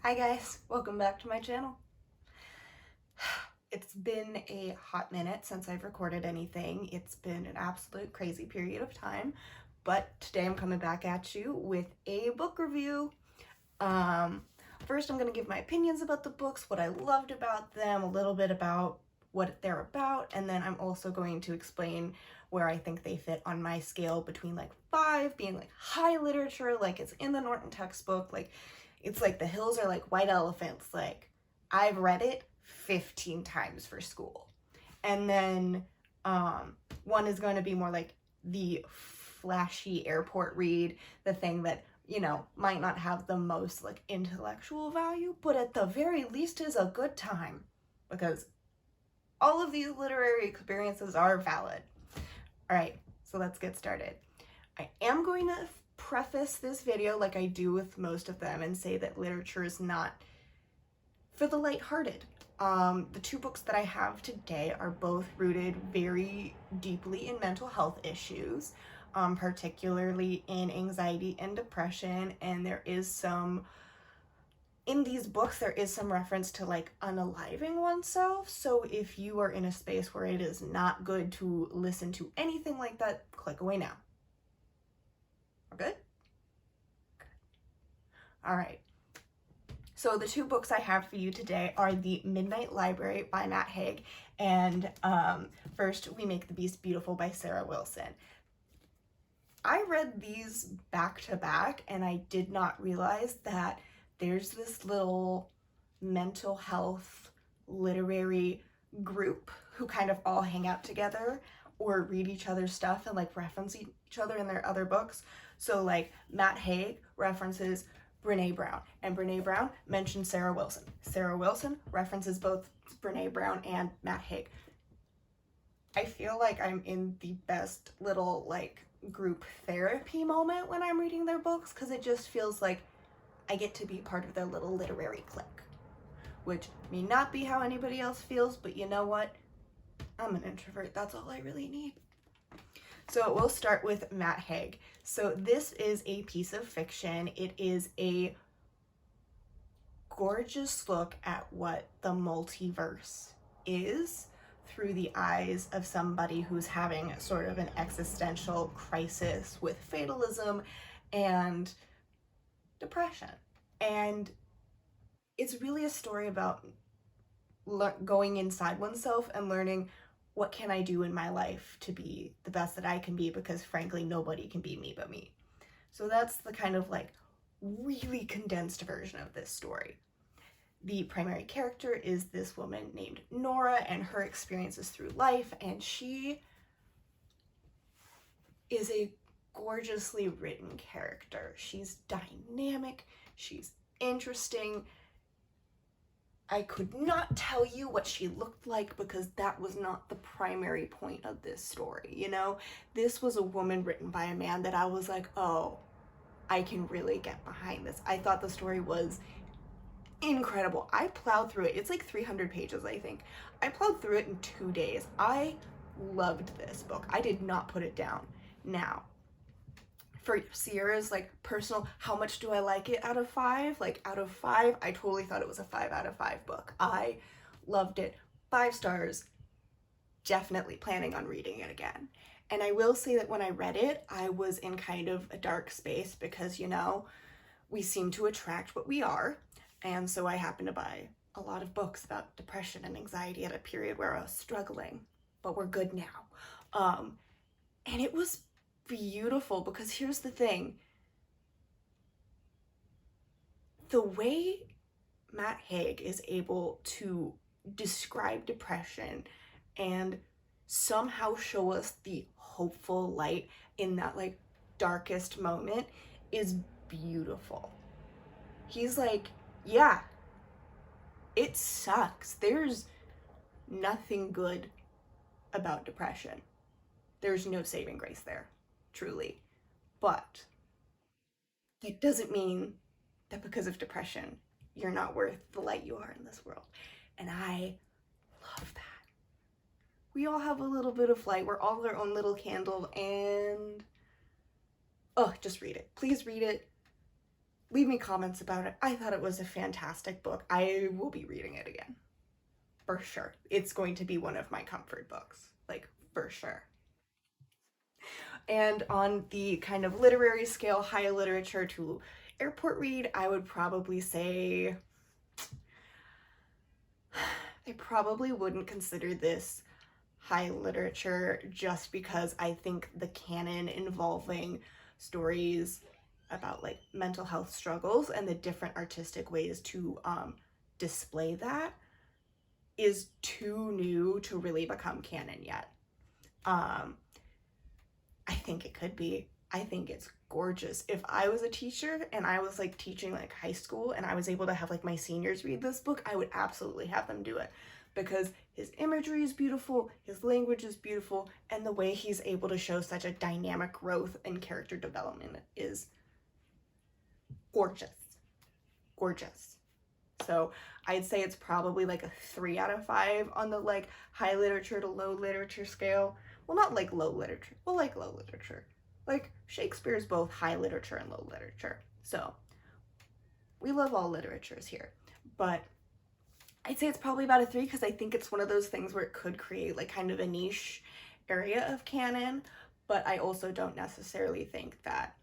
Hi guys, welcome back to my channel. It's been a hot minute since I've recorded anything. It's been an absolute crazy period of time, but today I'm coming back at you with a book review. First I'm going to give my opinions about the books, what I loved about them, a little bit about what they're about, and then I'm also going to explain where I think they fit on my scale between like 5 being like high literature, like it's in the Norton textbook, like it's like the hills are like white elephants, like I've read it 15 times for school. And then one is going to be more like the flashy airport read, the thing that, you know, might not have the most like intellectual value, but at the very least is a good time, because all of these literary experiences are valid. All right, so let's get started. I am going to preface this video like I do with most of them and say that literature is not for the lighthearted. The two books that I have today are both rooted very deeply in mental health issues, particularly in anxiety and depression, and there is some in these books, there is some reference to like unaliving oneself. So if you are in a space where it is not good to listen to anything like that, click away now. We're good? Good. All right. So the two books I have for you today are The Midnight Library by Matt Haig and First We Make the Beast Beautiful by Sarah Wilson. I read these back to back and I did not realize that there's this little mental health literary group who kind of all hang out together or read each other's stuff and like reference each other in their other books. So like Matt Haig references Brene Brown, and Brene Brown mentions Sarah Wilson. Sarah Wilson references both Brene Brown and Matt Haig. I feel like I'm in the best little like group therapy moment when I'm reading their books, because it just feels like I get to be part of their little literary clique, which may not be how anybody else feels, but you know what? I'm an introvert. That's all I really need. So we'll start with Matt Haig. So this is a piece of fiction. It is a gorgeous look at what the multiverse is through the eyes of somebody who's having sort of an existential crisis with fatalism and depression. And it's really a story about going inside oneself and learning, what can I do in my life to be the best that I can be, because frankly nobody can be me but me. So that's the kind of like really condensed version of this story. The primary character is this woman named Nora and her experiences through life, and she is a gorgeously written character. She's dynamic, she's interesting. I could not tell you what she looked like because that was not the primary point of this story, you know? This was a woman written by a man that I was like, oh, I can really get behind this. I thought the story was incredible. I plowed through it. It's like 300 pages, I think. I plowed through it in 2 days. I loved this book. I did not put it down. Now, for Sierra's like personal, how much do I like it out of 5? Like out of 5, I totally thought it was a 5 out of 5 book. I loved it. 5 stars. Definitely planning on reading it again. And I will say that when I read it, I was in kind of a dark space because, you know, we seem to attract what we are. And so I happened to buy a lot of books about depression and anxiety at a period where I was struggling, but we're good now. And it was beautiful because here's the thing. The way Matt Haig is able to describe depression and somehow show us the hopeful light in that like darkest moment is beautiful. He's like, yeah, it sucks. There's nothing good about depression. There's no saving grace there, truly. But that doesn't mean that because of depression, you're not worth the light you are in this world. And I love that. We all have a little bit of light. We're all our own little candle, and oh, just read it. Please read it. leave me comments about it. I thought it was a fantastic book. I will be reading it again. For sure. It's going to be one of my comfort books. Like, for sure. And on the kind of literary scale, high literature to airport read, I would probably say I probably wouldn't consider this high literature just because I think the canon involving stories about like mental health struggles and the different artistic ways to display that is too new to really become canon yet. I think it could be. I think it's gorgeous. If I was a teacher and I was like teaching like high school and I was able to have like my seniors read this book, I would absolutely have them do it because his imagery is beautiful, his language is beautiful, and the way he's able to show such a dynamic growth and character development is gorgeous. Gorgeous. So I'd say it's probably like a 3 out of 5 on the like high literature to low literature scale. Well, not like low literature, well, like low literature. Like Shakespeare is both high literature and low literature. So we love all literatures here. But I'd say it's probably about a 3 because I think it's one of those things where it could create like kind of a niche area of canon. But I also don't necessarily think that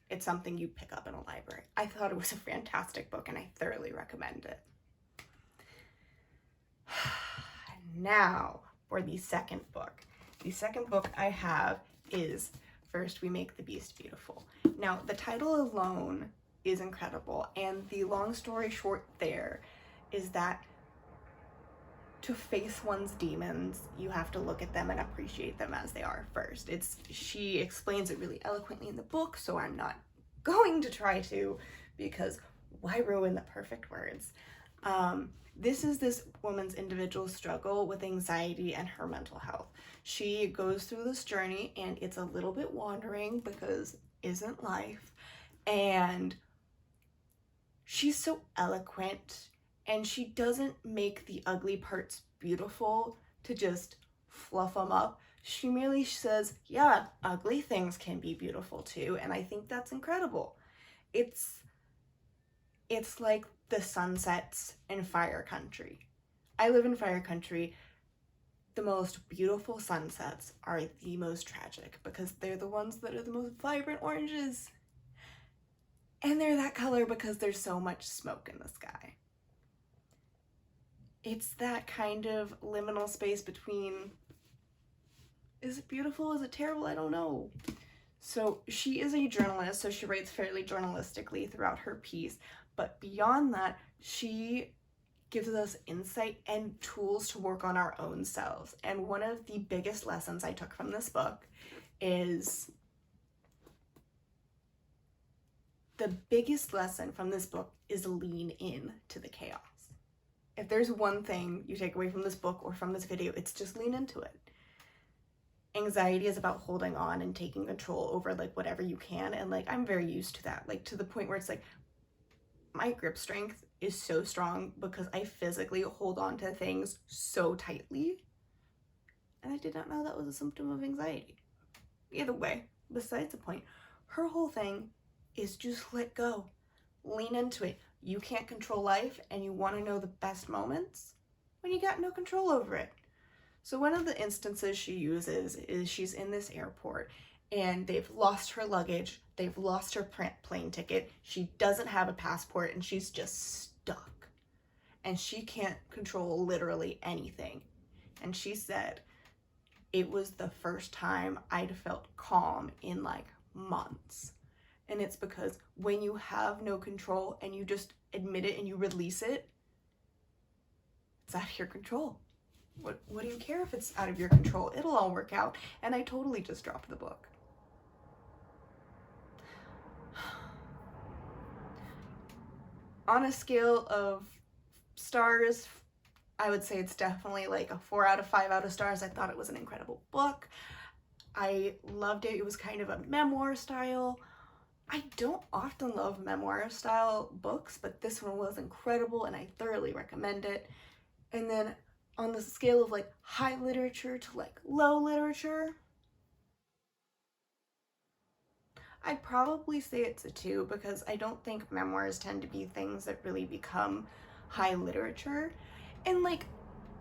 it's something you pick up in a library. I thought it was a fantastic book and I thoroughly recommend it. Now for the second book. The second book I have is First We Make the Beast Beautiful. Now, the title alone is incredible, and the long story short there is that to face one's demons, you have to look at them and appreciate them as they are first. She explains it really eloquently in the book, so I'm not going to try to, because why ruin the perfect words? This is this woman's individual struggle with anxiety and her mental health. She goes through this journey and it's a little bit wandering because isn't life? And she's so eloquent and she doesn't make the ugly parts beautiful to just fluff them up. She merely says, yeah, ugly things can be beautiful too. And I think that's incredible. It's like the sunsets in Fire Country. I live in Fire Country. The most beautiful sunsets are the most tragic because they're the ones that are the most vibrant oranges. And they're that color because there's so much smoke in the sky. It's that kind of liminal space between, is it beautiful? Is it terrible? I don't know. So she is a journalist, so she writes fairly journalistically throughout her piece. But beyond that, she gives us insight and tools to work on our own selves. And one of the biggest lessons I took from this book is lean in to the chaos. If there's one thing you take away from this book or from this video, it's just lean into it. Anxiety is about holding on and taking control over like whatever you can. And like, I'm very used to that, like to the point where it's like, my grip strength is so strong because I physically hold on to things so tightly. And I did not know that was a symptom of anxiety. Either way, besides the point, her whole thing is just let go. Lean into it. You can't control life and you want to know the best moments when you got no control over it. So one of the instances she uses is she's in this airport and they've lost her luggage, they've lost her plane ticket, she doesn't have a passport, and she's just stuck. And she can't control literally anything. And she said, it was the first time I'd felt calm in like months. And it's because when you have no control and you just admit it and you release it, it's out of your control. What do you care if it's out of your control? It'll all work out. And I totally just dropped the book. On a scale of stars, I would say it's definitely like a 4 out of 5 out of stars. I thought it was an incredible book. I loved it. It was kind of a memoir style. I don't often love memoir style books, but this one was incredible and I thoroughly recommend it. And then on the scale of like high literature to like low literature, I'd probably say it's a 2 because I don't think memoirs tend to be things that really become high literature. And like,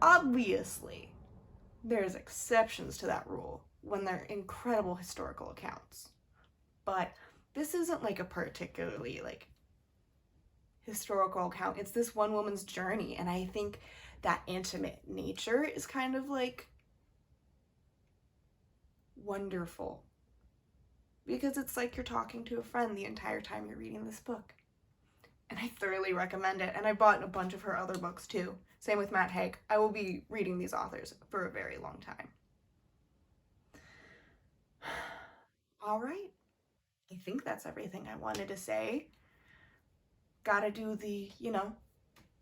obviously, there's exceptions to that rule when they're incredible historical accounts. But this isn't like a particularly like historical account. It's this one woman's journey, and I think that intimate nature is kind of like wonderful, because it's like you're talking to a friend the entire time you're reading this book. And I thoroughly recommend it. And I bought a bunch of her other books too. Same with Matt Haig. I will be reading these authors for a very long time. All right. I think that's everything I wanted to say. Gotta do the,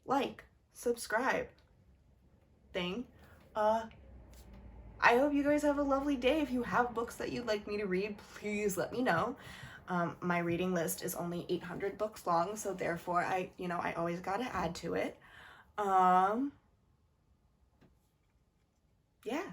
like, subscribe thing. I hope you guys have a lovely day. If you have books that you'd like me to read, please let me know. My reading list is only 800 books long, so therefore I always gotta add to it. Yeah.